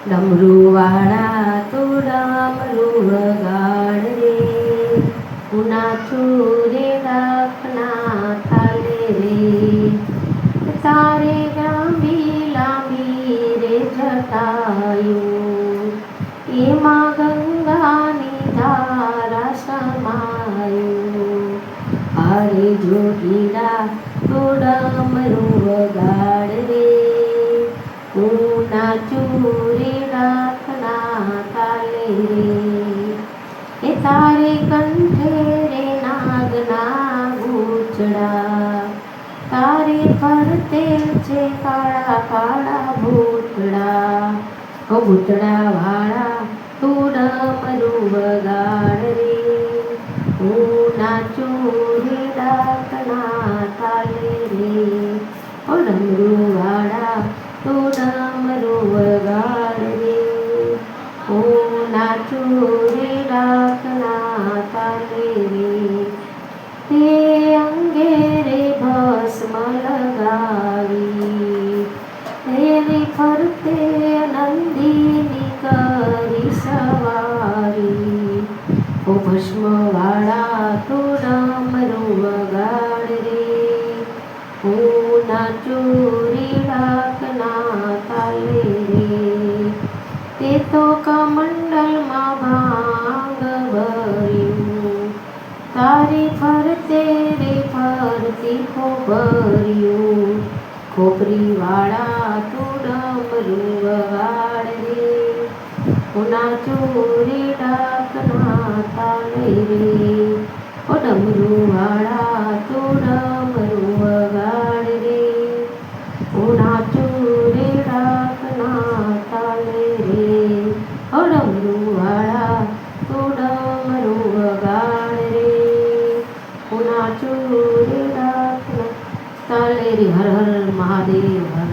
ડમરુવાળા તો ડમરું વગાડ રે, નાચું રે ડાકના તાલે રે, તારે લાંબી લાંબી રે જટાયું, એમાં ગંગાની ધારા સમાયું. હારે જોગીરા તો ડમરું વગાડ રે, હું નાચું રે ડાકના તાલે રે, એ તારે કંઠે રે નાગના ગૂંચડા, તારે ફરતે છે કાળા કાળા ભૂતડા. ઓ ભૂતડા વાળા તું ડમરું વગાડ રે, હું નાચું રે ડાકના તાલે રે. ઓ ડમરું વાળા તું ડમરું વગાડ રે, હું નાચું રે ડાકના તાલે રે. તે અંગે રે ભસ્મ લગાવી, તેની ફરતે નંદીની કરી સવારી. ઓ ભસ્મવાળા તું ડમરું વગાડ રે, હું નાચું રે ડાકના તાલે રે. તે તો કમંડલમાં ભાંગ ભર્યું, તારી ફરતે રે ફરતી ખોભર્યું. ખોપરીવાળા તું ડમરું વગાડ રે, હું નાચું રે ડાકના તાલે રે. ઓ ડમરુવાળા તું ડમરું વગાડ રે, હું નાચું રે ડાકના તાલે રે. ઓ ડમરુવાળા તું ડમરું વગાડ રે, હું નાચું રે ડાકના તાલે રે. હર હર મહાદેવ હર.